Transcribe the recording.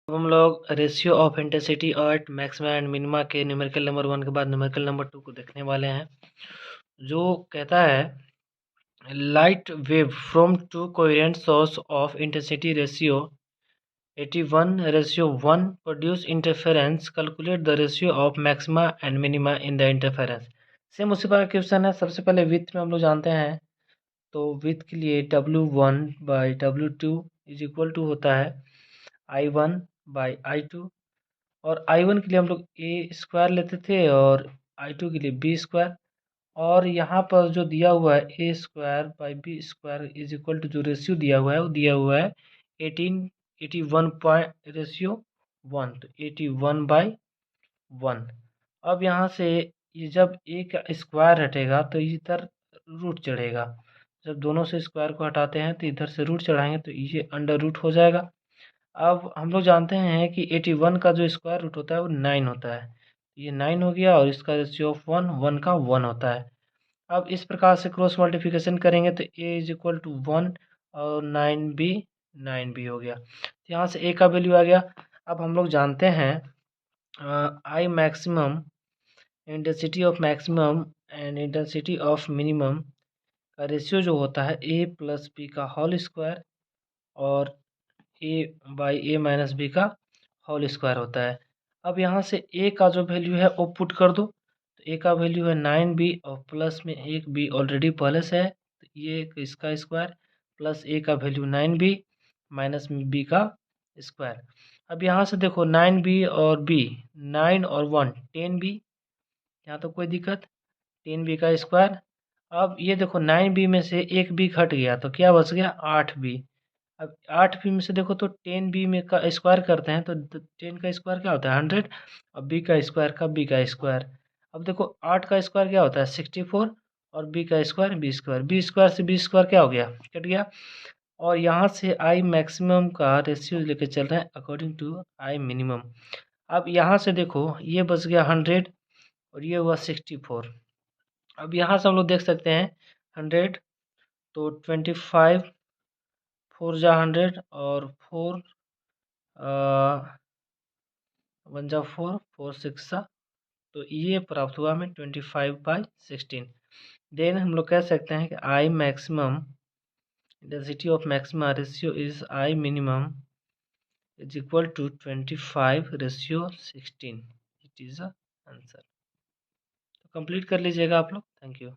अब हम लोग ratio of intensity at maxima and minima के न्यूमेरिकल नंबर 1 के बाद न्यूमेरिकल नंबर 2 को देखने वाले हैं, जो कहता है light wave from to coherent source of intensity ratio 81:1 produce interference, calculate the ratio of maxima and minima in the interference. Same उसी पर क्वेश्चन है। सबसे पहले विथ में हम लोग जानते हैं, तो विथ के लिए W1/W2 इज इक्वल टू होता है I1/I2, और I1 के लिए हम लोग ए स्क्वायर लेते थे और I2 के लिए बी स्क्वायर, और यहाँ पर जो दिया हुआ है A² by B² is equal to जो रेशियो दिया हुआ है वो दिया हुआ है 81 पॉइंट रेशियो 1, तो 81/1। अब यहाँ से ये जब ए का स्क्वायर हटेगा तो इधर रूट चढ़ेगा, जब दोनों से स्क्वायर को हटाते हैं तो इधर से रूट चढ़ाएंगे तो ये अंडर रूट हो जाएगा। अब हम लोग जानते हैं कि 81 का जो स्क्वायर रूट होता है वो 9 होता है, ये 9 हो गया, और इसका रेशियो ऑफ 1 का 1 होता है। अब इस प्रकार से क्रॉस मल्टीप्लिकेशन करेंगे तो ए इज इक्वल टू 1 और 9b हो गया, तो यहाँ से ए का वैल्यू आ गया। अब हम लोग जानते हैं आई maximum, intensity of maximum and intensity of minimum का रेशियो जो होता है A+B का होल स्क्वायर और A/A-B का होल स्क्वायर होता है। अब यहाँ से A का जो वैल्यू है वो पुट कर दो, तो A का वैल्यू है 9b और प्लस में एक b ऑलरेडी पहले से है, तो ये इसका स्क्वायर प्लस A का वैल्यू 9b माइनस b का स्क्वायर। अब यहाँ से देखो 9b और b, 9 और 1 10b, यहाँ तो कोई दिक्कत, 10b का स्क्वायर। अब ये देखो 9b में से एक b घट गया तो क्या बच गया 8b। अब 8b में से देखो तो 10b में का स्क्वायर करते हैं तो 10 का स्क्वायर क्या होता है 100, और b का स्क्वायर का b का स्क्वायर। अब देखो 8 का स्क्वायर क्या होता है 64, और b का स्क्वायर b स्क्वायर से b स्क्वायर क्या हो गया कट गया। और यहाँ से आई मैक्सिमम का रेशियो लेके चल रहे हैं अकॉर्डिंग टू आई मिनिमम। अब यहाँ से देखो ये बच गया 100 और ये हुआ 64। अब यहाँ से हम लोग देख सकते हैं 100 तो 25 4 जा 100 और 4 1 जा 4 4 6 सा, तो ये प्राप्त हुआ हमें 25/16। देन हम लोग कह सकते हैं कि I maximum intensity of maxima ratio is I minimum is equal to 25/16। It is the answer. तो कंप्लीट कर लीजिएगा आप लोग। Thank you.